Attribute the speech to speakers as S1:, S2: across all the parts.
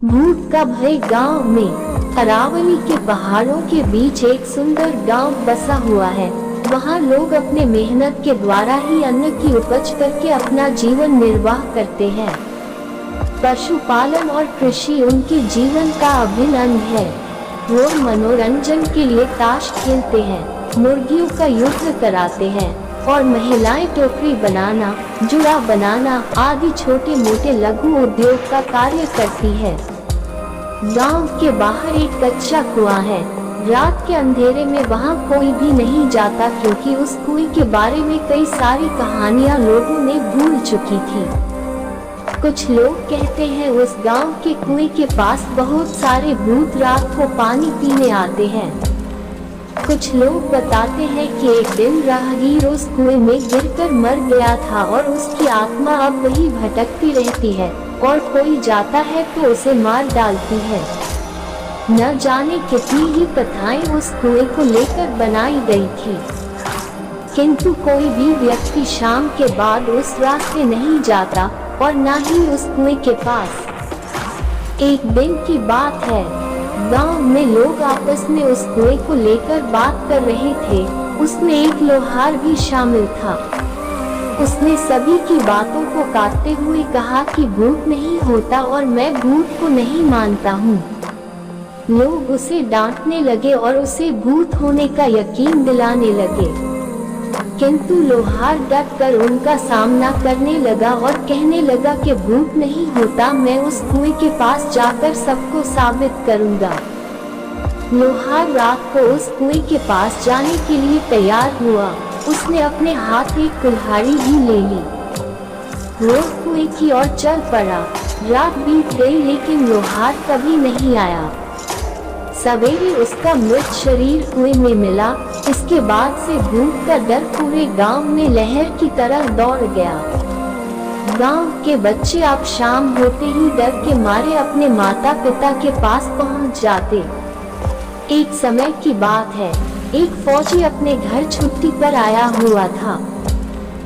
S1: भूत का भय गांव में। अरावली के पहाड़ों के बीच एक सुंदर गांव बसा हुआ है। वहां लोग अपने मेहनत के द्वारा ही अन्न की उपज करके अपना जीवन निर्वाह करते हैं। पशुपालन और कृषि उनके जीवन का अभिन्न अंग है। वो मनोरंजन के लिए ताश खेलते हैं, मुर्गियों का युद्ध कराते हैं और महिलाएं टोकरी बनाना, जुड़ा बनाना आदि छोटे मोटे लघु उद्योग का कार्य करती है। गांव के बाहर एक कच्चा कुआं है। रात के अंधेरे में वहां कोई भी नहीं जाता क्योंकि उस कुएं के बारे में कई सारी कहानियां लोगों ने भूल चुकी थी। कुछ लोग कहते हैं उस गांव के कुएं के पास बहुत सारे भूत रात को पानी पीने आते हैं। कुछ लोग बताते हैं कि एक दिन राहगीर उस कुएं में गिरकर मर गया था और उसकी आत्मा अब वही भटकती रहती है और कोई जाता है तो उसे मार डालती है। न जाने कितनी ही कथाएं उस कुएं को लेकर बनाई गई थी, किंतु कोई भी व्यक्ति शाम के बाद उस रास्ते नहीं जाता और न ही उस कुएं के पास। एक दिन की बात है, गांव में लोग आपस में उस कुएं को लेकर बात कर रहे थे। उसमें एक लोहार भी शामिल था। उसने सभी की बातों को काटते हुए कहा कि भूत नहीं होता और मैं भूत को नहीं मानता हूँ। लोग उसे डांटने लगे और उसे भूत होने का यकीन दिलाने लगे, किंतु लोहार डट कर उनका सामना करने लगा और कहने लगा कि भूत नहीं होता, मैं उस कुएं के पास जाकर सबको साबित करूंगा। लोहार रात को उस कुएं के पास जाने के लिए तैयार हुआ। उसने अपने हाथ एक कुल्हाड़ी भी ले ली। वो कुएं की ओर चल पड़ा। रात बीत गई लेकिन लोहार कभी नहीं आया। सवेरे उसका मृत शरीर कुएं में मिला। इसके बाद से भूत का डर पूरे गांव में लहर की तरह दौड़ गया। गांव के बच्चे अब शाम होते ही डर के मारे अपने माता पिता के पास पहुंच जाते। एक समय की बात है, एक फौजी अपने घर छुट्टी पर आया हुआ था।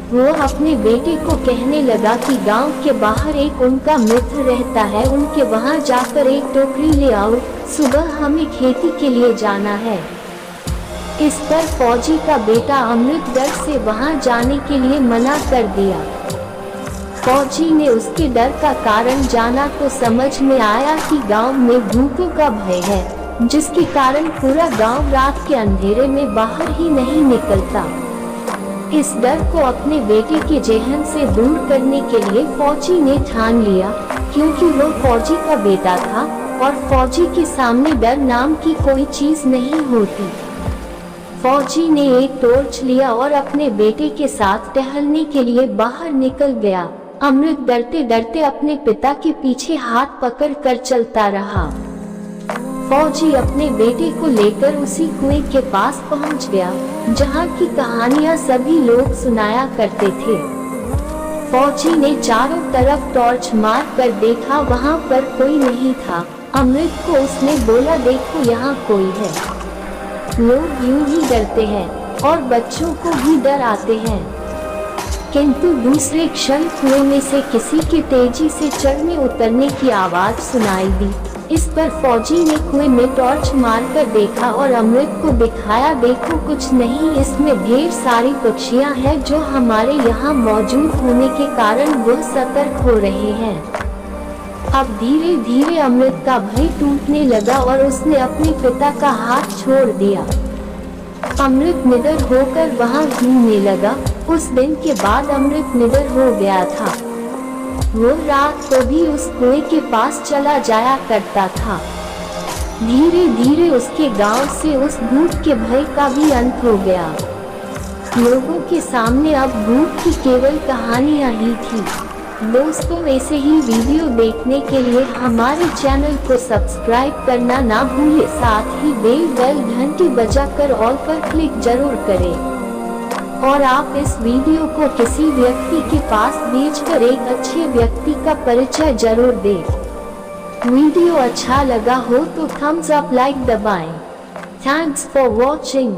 S1: वो अपने बेटे को कहने लगा कि गांव के बाहर एक उनका मित्र रहता है, उनके वहां जाकर एक टोकरी ले आओ, सुबह हमें खेती के लिए जाना है। इस पर फौजी का बेटा अमृत डर से वहां जाने के लिए मना कर दिया। फौजी ने उसके डर का कारण जाना तो समझ में आया कि गांव में भूतों का भय है, जिसके कारण पूरा गांव रात के अंधेरे में बाहर ही नहीं निकलता। इस डर को अपने बेटे के जेहन से दूर करने के लिए फौजी ने ठान लिया, क्योंकि वो फौजी का बेटा था और फौजी के सामने डर नाम की कोई चीज नहीं होती। फौजी ने एक टॉर्च लिया और अपने बेटे के साथ टहलने के लिए बाहर निकल गया। अमृत डरते डरते अपने पिता के पीछे हाथ पकड़ कर चलता रहा। फौजी अपने बेटे को लेकर उसी कुएं के पास पहुंच गया, जहां की कहानियां सभी लोग सुनाया करते थे। फौजी ने चारों तरफ टॉर्च मार कर देखा, वहां पर कोई नहीं था। अमृत को उसने बोला, देखो यहाँ कोई है। लोग यूं ही डरते हैं और बच्चों को भी डर आते हैं, किंतु दूसरे क्षण कुएं में से किसी के तेजी से चढ़ने उतरने की आवाज सुनाई दी। इस पर फौजी ने कुएं में टॉर्च मारकर देखा और अमृत को दिखाया, देखो कुछ नहीं, इसमें ढेर सारी पक्षियां हैं जो हमारे यहाँ मौजूद होने के कारण वह सतर्क हो रहे हैं। अब धीरे धीरे अमृत का भय टूटने लगा और उसने अपने पिता का हाथ छोड़ दिया। अमृत निडर होकर वहां घूमने लगा। उस दिन के बाद अमृत निडर हो गया था। वो रात को भी उस कुएं के पास चला जाया करता था। धीरे धीरे उसके गांव से उस भूत के भय का भी अंत हो गया। लोगों के सामने अब भूत की केवल कहानियां ही थी। दोस्तों, ऐसे ही वीडियो देखने के लिए हमारे चैनल को सब्सक्राइब करना ना भूलें, साथ ही बेल घंटी बजाकर ऑल पर क्लिक जरूर करें। और आप इस वीडियो को किसी व्यक्ति के पास भेजकर एक अच्छे व्यक्ति का परिचय जरूर दें। वीडियो अच्छा लगा हो तो थम्स अप लाइक दबाएं। Thanks for watching.